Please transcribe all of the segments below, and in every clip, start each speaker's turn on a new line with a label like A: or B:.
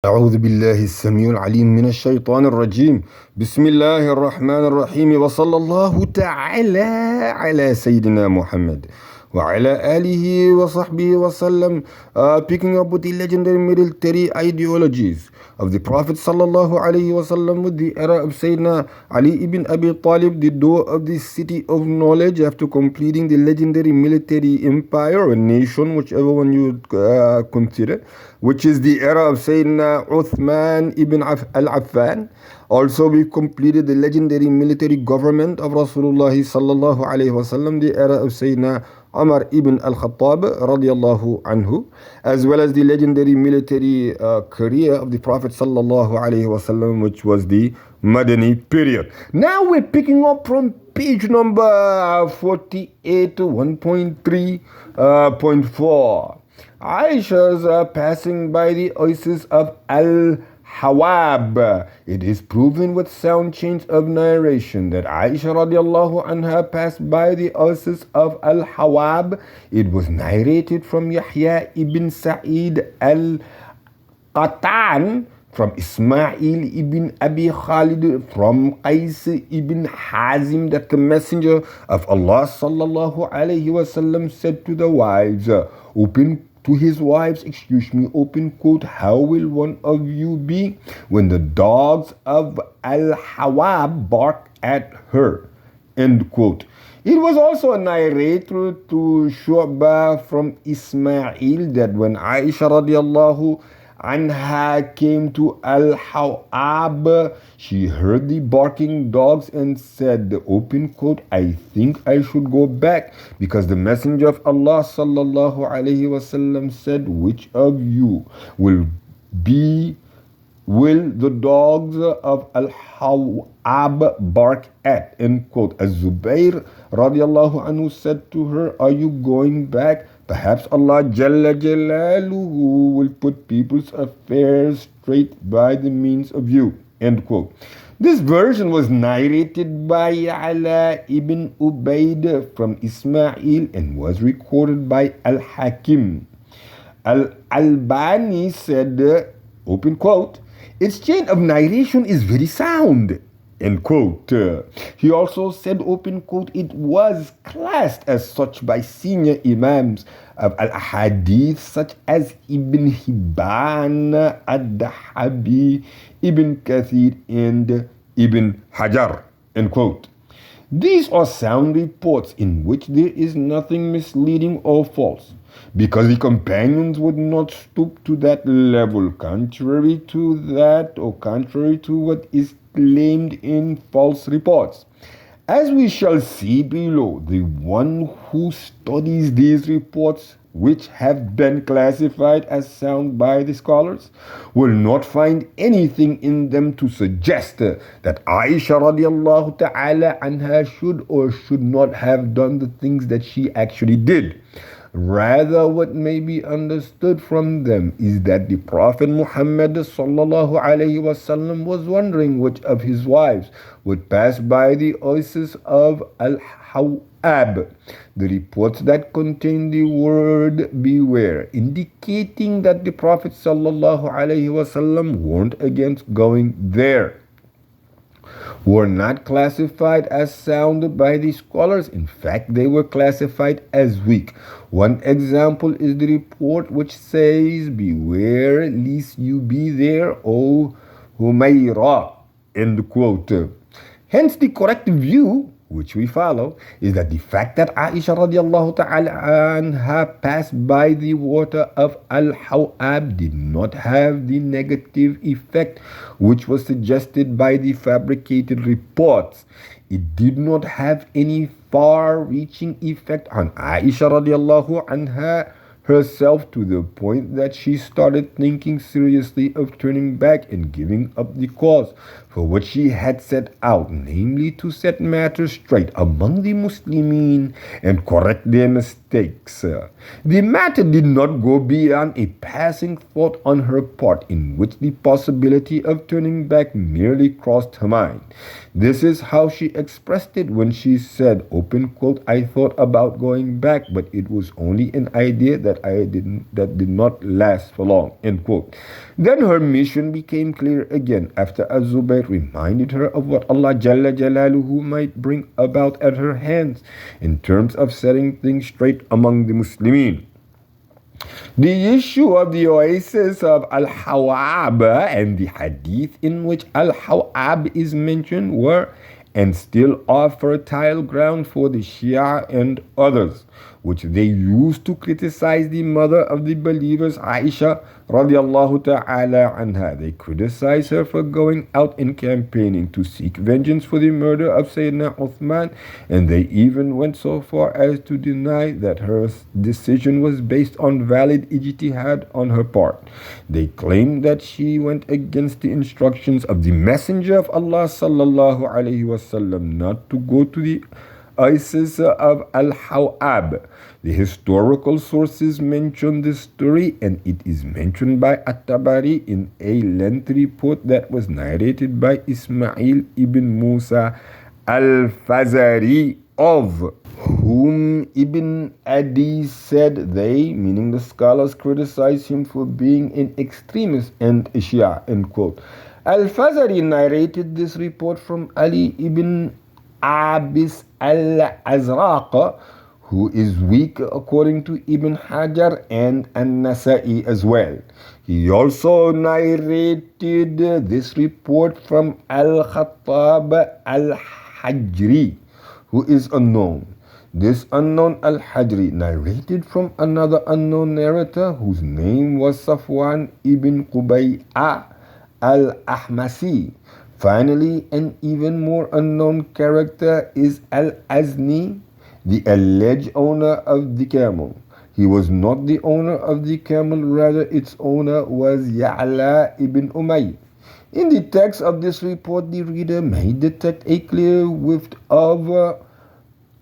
A: أعوذ بالله السميع العليم من الشيطان الرجيم. بسم الله الرحمن الرحيم وصلى الله تعالى على سيدنا Muhammad وعلى آله وصحبه وسلم. Picking up with the legendary military ideologies of the Prophet sallallahu alaihi wasallam with the era of Sayyidina Ali ibn Abi Talib, the door of the city of knowledge, after completing the legendary military empire or nation, whichever one you consider, which is the era of Sayyidina Uthman ibn al-Affan. Also, we completed the legendary military government of Rasoolu'Allahi sallallahu alayhi wasallam, the era of Sayyidina Umar ibn al-Khattab radiyallahu anhu, as well as the legendary military career of the Prophet sallallahu alayhi wasallam, which was the Madani period. Now we're picking up from page number 48 to 1.3.4. Aisha's passing by the oasis of Al-Hawab. It is proven with sound change of narration that Aisha radiallahu anha passed by the oasis of Al-Hawab. It was narrated from Yahya ibn Sa'id al-Qatan, from Ismail ibn Abi Khalid, from Qais ibn Hazim, that the Messenger of Allah sallallahu alayhi wasallam said to the wives, open quote, how will one of you be when the dogs of Al-Hawab bark at her, end quote. It was also narrated to Shu'bah from Ismail that when Aisha radiallahu anha came to Al-Hawab, she heard the barking dogs and said, open quote, I think I should go back, because the Messenger of Allah sallallahu alayhi wasallam said, which of you will the dogs of Al-Hawab bark at, end quote. As Zubair radiallahu anhu said to her, are you going back? Perhaps Allah Jalla Jalaluhu will put people's affairs straight by the means of you, end quote. This version was narrated by Ala ibn Ubaid from Ismail and was recorded by Al-Hakim. Al-Albani said, open quote, its chain of narration is very sound, end quote. He also said, open quote, it was classed as such by senior imams of al-ahadith such as Ibn Hibban, Ad-Dahabi, Ibn Kathir, and Ibn Hajar, end quote. These are sound reports in which there is nothing misleading or false, because the companions would not stoop to that level, contrary to what is claimed in false reports. As we shall see below, the one who studies these reports, which have been classified as sound by the scholars, will not find anything in them to suggest that Aisha radiallahu ta'ala anha should or should not have done the things that she actually did. Rather, what may be understood from them is that the Prophet Muhammad sallallahu alayhi wasallam was wondering which of his wives would pass by the oasis of Al-Hawab. The reports that contain the word beware, indicating that the Prophet sallallahu alayhi wasallam warned against going there, were not classified as sound by the scholars. In fact, they were classified as weak. One example is the report which says, beware lest you be there, O Humayra, end quote. Hence, the correct view, which we follow, is that the fact that Aisha radiallahu ta'ala anha passed by the water of Al-Hawab did not have the negative effect which was suggested by the fabricated reports. It did not have any far-reaching effect on Aisha radiallahu anha herself, to the point that she started thinking seriously of turning back and giving up the cause for which she had set out, namely to set matters straight among the Muslimin and correct their mistakes. The matter did not go beyond a passing thought on her part, in which the possibility of turning back merely crossed her mind. This is how she expressed it when she said, open quote, I thought about going back, but it was only an idea that did not last for long, end quote. Then her mission became clear again after Az-Zubayr reminded her of what Allah Jalla Jalaluhu might bring about at her hands in terms of setting things straight among the Muslimin. The issue of the oasis of Al-Hawab and the hadith in which Al-Hawab is mentioned were and still are fertile ground for the Shia and others, which they used to criticize the mother of the believers, Aisha radiallahu ta'ala anha. They criticize her for going out and campaigning to seek vengeance for the murder of Sayyidina Uthman, and they even went so far as to deny that her decision was based on valid ijtihad on her part. They claimed that she went against the instructions of the Messenger of Allah sallallahu alayhi wasallam not to go to the oasis of Al-Hawab. The historical sources mention this story, and it is mentioned by At-Tabari in a lengthy report that was narrated by Ismail ibn Musa al-Fazari, of whom Ibn Adi said they, meaning the scholars, criticized him for being an extremist and a Shia, end quote. Al-Fazari narrated this report from Ali ibn Abis al-Azraq, who is weak according to Ibn Hajar and An-Nasa'i as well. He also narrated this report from Al-Khattab al-Hajri, who is unknown. This unknown al-Hajri narrated from another unknown narrator whose name was Safwan ibn Qubay'a al-Ahmasi. Finally, an even more unknown character is Al-Azni, the alleged owner of the camel. He was not the owner of the camel, rather its owner was Ya'la ibn Umayy. In the text of this report, the reader may detect a clear whiff of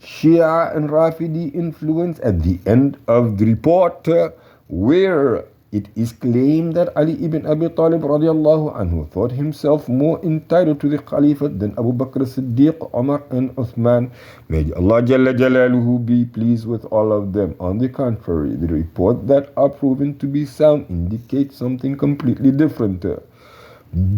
A: Shia and Rafidi influence at the end of the report, where it is claimed that Ali ibn Abi Talib radiallahu anhu thought himself more entitled to the Caliphate than Abu Bakr as-Siddiq, Umar and Uthman. May Allah Jalla Jalaluhu be pleased with all of them. On the contrary, the report that are proven to be sound indicates something completely different.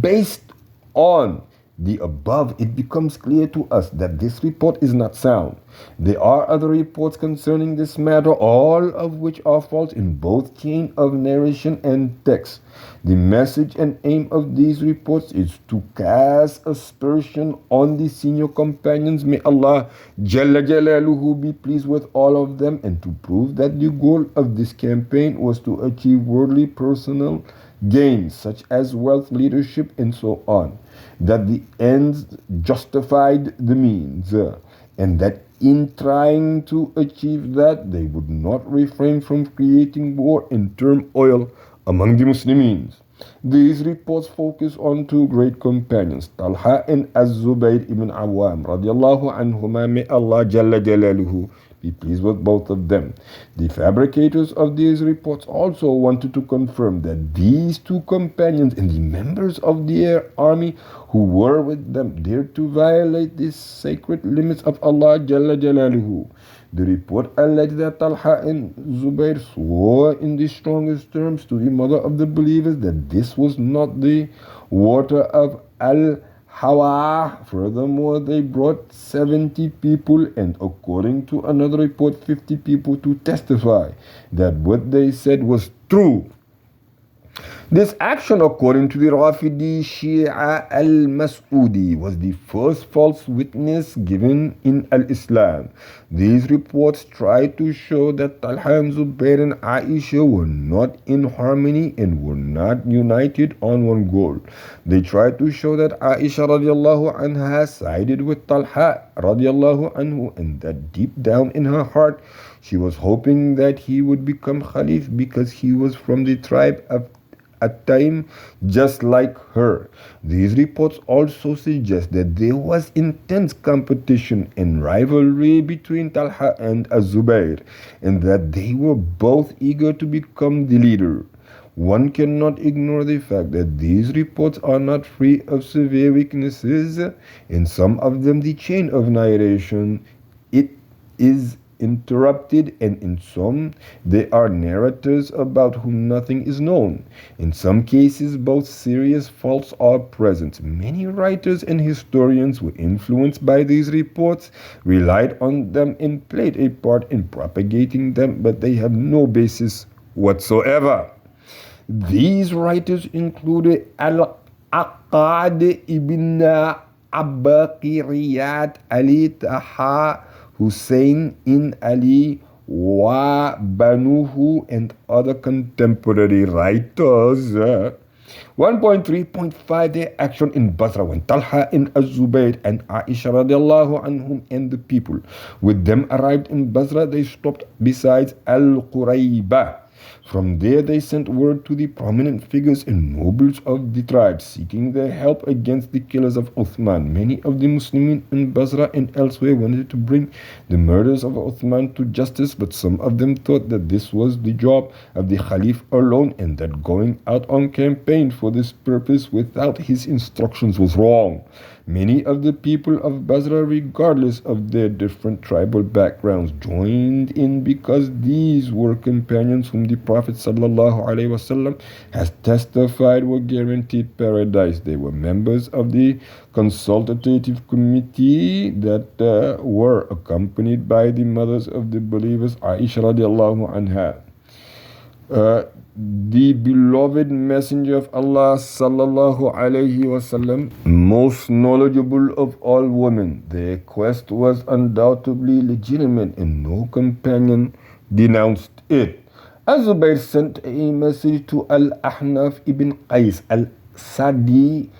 A: Based on the above, it becomes clear to us that this report is not sound. There are other reports concerning this matter, all of which are false in both chain of narration and text. The message and aim of these reports is to cast aspersion on the senior companions. May Allah Jalla Jalaluhu be pleased with all of them, and to prove that the goal of this campaign was to achieve worldly personal gains such as wealth, leadership, and so on, that the ends justified the means, and that in trying to achieve that, they would not refrain from creating war and turmoil among the Muslims. These reports focus on two great companions, Talha and Az-Zubayr ibn Awam radiallahu anhuma. May Allah Jalla Jalaluhu be pleased with both of them. The fabricators of these reports also wanted to confirm that these two companions and the members of their army who were with them dared to violate the sacred limits of Allah Jalla Jalaluhu. The report alleged that Talha and Zubayr swore in the strongest terms to the mother of the believers that this was not the water of Al-Hawa. Furthermore, they brought 70 people and, according to another report, 50 people to testify that what they said was true. This action, according to the Rafidi Shia al-Mas'udi, was the first false witness given in al-Islam. These reports try to show that Talha and Zubayr and Aisha were not in harmony and were not united on one goal. They try to show that Aisha radiallahu anha sided with Talha radiallahu anhu, and that deep down in her heart she was hoping that he would become Khalif because he was from the tribe of At-Taim, just like her. These reports also suggest that there was intense competition and rivalry between Talha and Az-Zubayr, and that they were both eager to become the leader. One cannot ignore the fact that these reports are not free of severe weaknesses. In some of them, the chain of narration it is interrupted, and in some they are narrators about whom nothing is known. In some cases, both serious faults are present. Many writers and historians were influenced by these reports, relied on them, and played a part in propagating them, but they have no basis whatsoever. These writers included Al-Aqad ibn Abakiriyat Ali Taha Hussein in Ali wa Banuhu and other contemporary writers. 1.3.5 Their action in Basra when Talha and Az-Zubayr and Aisha radiallahu anhum and the people with them arrived in Basra, they stopped besides Al-Qurayba. From there they sent word to the prominent figures and nobles of the tribe, seeking their help against the killers of Uthman. Many of the Muslims in Basra and elsewhere wanted to bring the murders of Uthman to justice, but some of them thought that this was the job of the Khalif alone, and that going out on campaign for this purpose without his instructions was wrong. Many of the people of Basra, regardless of their different tribal backgrounds, joined in because these were companions whom the Prophet ﷺ has testified were guaranteed paradise. They were members of the consultative committee that were accompanied by the mothers of the believers, Aisha radiallahu anha. The beloved Messenger of Allah sallallahu alayhi wasallam, most knowledgeable of all women. Their quest was undoubtedly legitimate and no companion denounced it. Az-Zubayr sent a message to Al-Ahnaf ibn Qais al-Sadi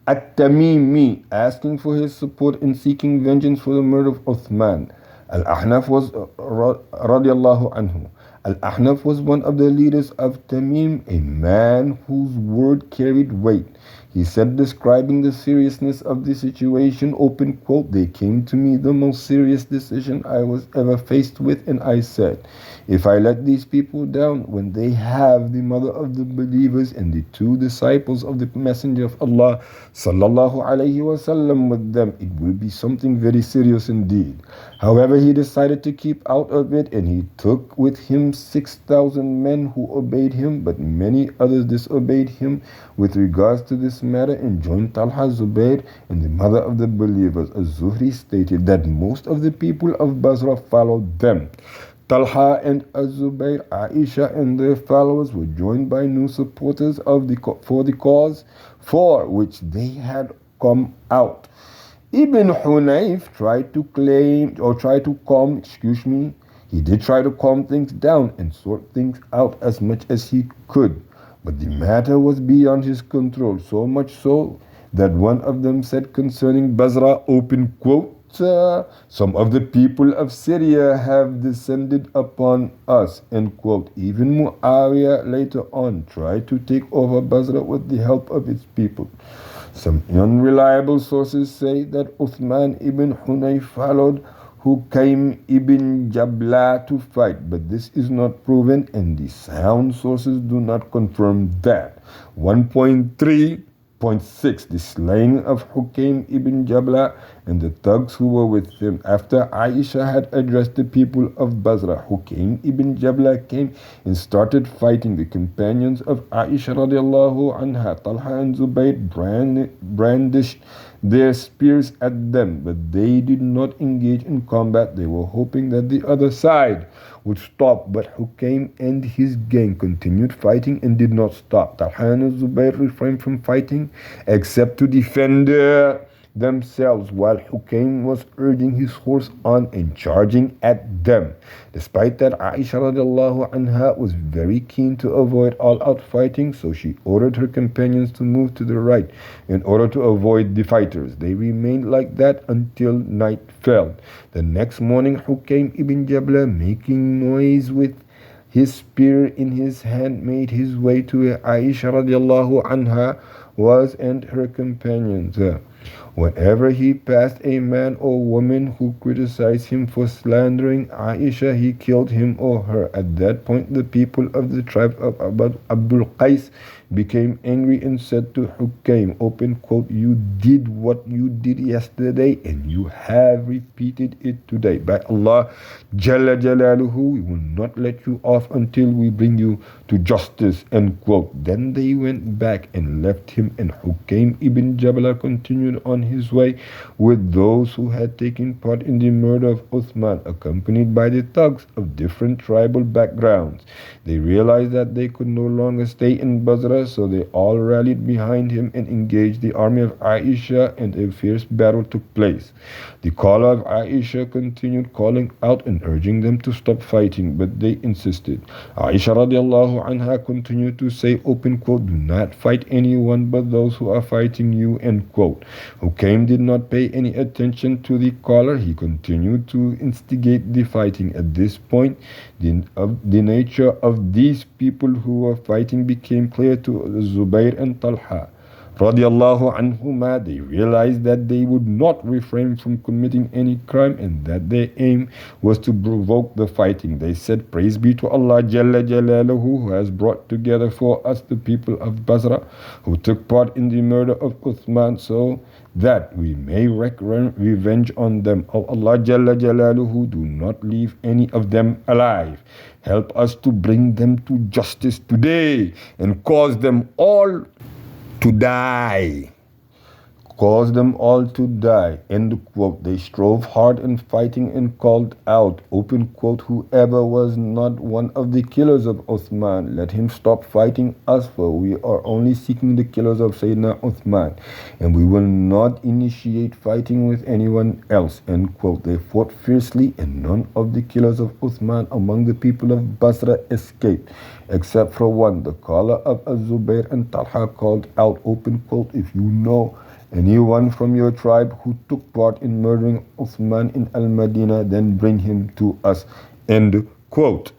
A: at-Tamimi asking for his support in seeking vengeance for the murder of Uthman. Al-Ahnaf was radiallahu anhu. Al-Ahnaf was one of the leaders of Tamim, a man whose word carried weight. He said, describing the seriousness of the situation, open quote, "They came to me the most serious decision I was ever faced with, and I said, if I let these people down when they have the mother of the believers and the two disciples of the Messenger of Allah sallallahu alayhi wasallam with them, it will be something very serious indeed." However, he decided to keep out of it, and he took with him 6,000 men who obeyed him, but many others disobeyed him with regards to this matter and joined Talha, Zubayr, and the mother of the believers. Az-Zuhri stated that most of the people of Basra followed them. Talha and Az-Zubayr, Aisha and their followers were joined by new supporters for the cause for which they had come out. Ibn Hunayf tried to calm things down and sort things out as much as he could. But the matter was beyond his control, so much so that one of them said concerning Basra, open quote, "Some of the people of Syria have descended upon us," end quote. Even Muawiyah later on tried to take over Basra with the help of its people. Some unreliable sources say that Uthman ibn Hunayf followed Hukaym ibn Jabla to fight, but this is not proven and the sound sources do not confirm that. 1.3.6 The slaying of Hukaym ibn Jabla and the thugs who were with him. After Aisha had addressed the people of Basra, Hukaym ibn Jabla came and started fighting the companions of Aisha radiallahu anha. Talha and Zubayr brandished their spears at them, but they did not engage in combat. They were hoping that the other side would stop, but Hukaym and his gang continued fighting and did not stop. Talha and Zubayr refrained from fighting except to defend themselves, while Hukaym was urging his horse on and charging at them. Despite that, Aisha radiallahu anha was very keen to avoid all-out fighting, so she ordered her companions to move to the right in order to avoid the fighters. They remained like that until night fell. The next morning, Hukaym ibn Jabla, making noise with his spear in his hand, made his way to where Aisha radiallahu anha was and her companions. Whenever he passed a man or woman who criticized him for slandering Aisha, he killed him or her. At that point, the people of the tribe of Abdul Qais became angry and said to Hukaym, open quote, you did what you did yesterday and you have repeated it today. By Allah, Jalla Jalaluhu, we will not let you off until we bring you to justice, end quote. Then they went back and left him, and Hukaym ibn Jabala continued on his way with those who had taken part in the murder of Uthman, accompanied by the thugs of different tribal backgrounds. They realized that they could no longer stay in Basra, so they all rallied behind him and engaged the army of Aisha, and a fierce battle took place. The caller of Aisha continued calling out and urging them to stop fighting, but they insisted. Aisha radiallahu anha continued to say, open quote, do not fight anyone but those who are fighting you, end quote. Hukaym did not pay any attention to the caller. He continued to instigate the fighting. At this point, the nature of these people who were fighting became clear to Zubayr and Talha radiallahu anhuma. They realized that they would not refrain from committing any crime and that their aim was to provoke the fighting. They said, praise be to Allah Jalla Jalaluhu, who has brought together for us the people of Basra who took part in the murder of Uthman, so that we may wreak revenge on them. O Allah Jalla Jalaluhu, do not leave any of them alive. Help us to bring them to justice today and cause them all to die. Cause them all to die. End quote. They strove hard in fighting and called out, open quote, whoever was not one of the killers of Uthman, let him stop fighting us, for we are only seeking the killers of Sayyidina Uthman, and we will not initiate fighting with anyone else. End quote. They fought fiercely, and none of the killers of Uthman among the people of Basra escaped, except for one. The caller of Az-Zubayr and Talha called out, open quote, if you know anyone from your tribe who took part in murdering Uthman in Al-Madinah, then bring him to us. End quote.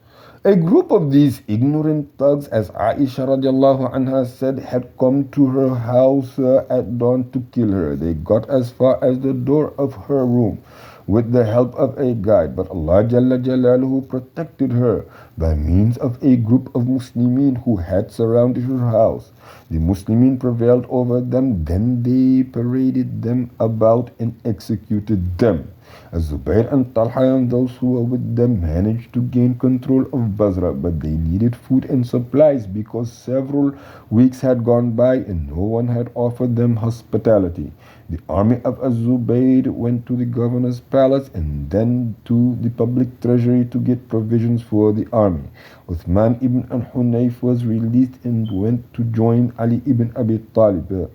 A: A group of these ignorant thugs, as Aisha radiallahu anha said, had come to her house at dawn to kill her. They got as far as the door of her room with the help of a guide, but Allah Jalla Jalaluhu protected her by means of a group of Muslimin who had surrounded her house. The Muslimin prevailed over them, then they paraded them about and executed them. As Zubayr and Talha and those who were with them managed to gain control of Basra, but they needed food and supplies because several weeks had gone by and no one had offered them hospitality. The army of Az-Zubayr went to the governor's palace and then to the public treasury to get provisions for the army. Uthman ibn al-Hunayf was released and went to join Ali ibn Abi Talib.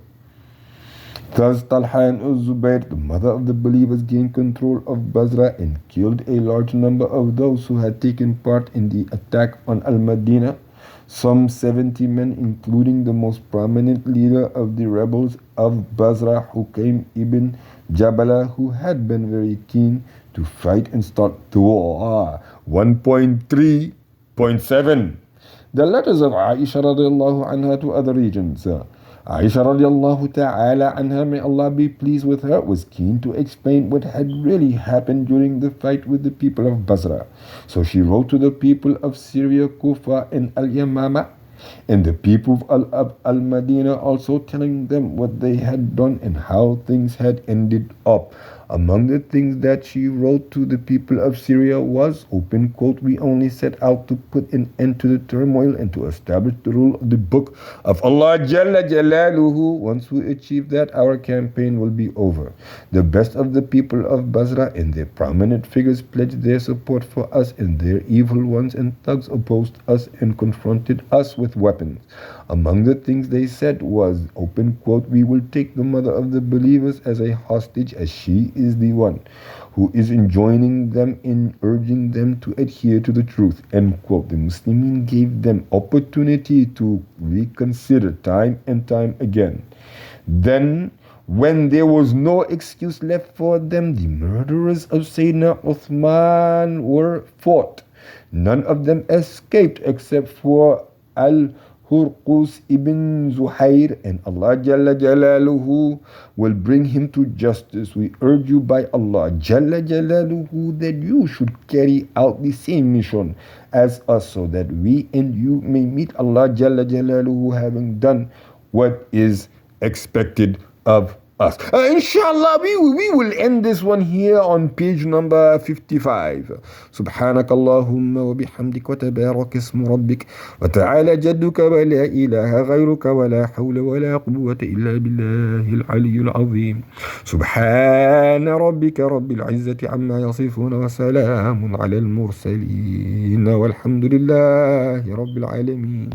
A: Thus Talha and Az-Zubayr, the mother of the believers, gained control of Basra and killed a large number of those who had taken part in the attack on Al-Madinah. Some 70 men, including the most prominent leader of the rebels of Basra, Hukaym ibn Jabala, who had been very keen to fight and start the war. 1.3.7 The letters of Aisha radiallahu anha to other regions. Aisha radiallahu ta'ala anha, may Allah be pleased with her, was keen to explain what had really happened during the fight with the people of Basra. So she wrote to the people of Syria, Kufa, and Al-Yamama, and the people of Al-Madinah, also telling them what they had done and how things had ended up. Among the things that she wrote to the people of Syria was, open quote, we only set out to put an end to the turmoil and to establish the rule of the book of Allah Jalla Jalaluhu. Once we achieve that, our campaign will be over. The best of the people of Basra and their prominent figures pledged their support for us, and their evil ones and thugs opposed us and confronted us with weapons. Among the things they said was, open quote, we will take the mother of the believers as a hostage, as she is the one who is enjoining them and urging them to adhere to the truth, end quote. The Muslimin gave them opportunity to reconsider time and time again. Then, when there was no excuse left for them, the murderers of Sayyidina Uthman were fought. None of them escaped except for Hurqus ibn Zuhair, and Allah Jalla Jalaluhu will bring him to justice. We urge you by Allah Jalla Jalaluhu that you should carry out the same mission as us, so that we and you may meet Allah Jalla Jalaluhu having done what is expected of us. Inshallah, we will end this one here on page number 55. سبحانك اللهم وبحمدك وتبارك اسم ربك وتعالى جدك ولا إله غيرك ولا حول ولا قوة إلا بالله العلي العظيم. سبحان ربك رب العزة عما يصفون وسلام على المرسلين والحمد لله رب العالمين.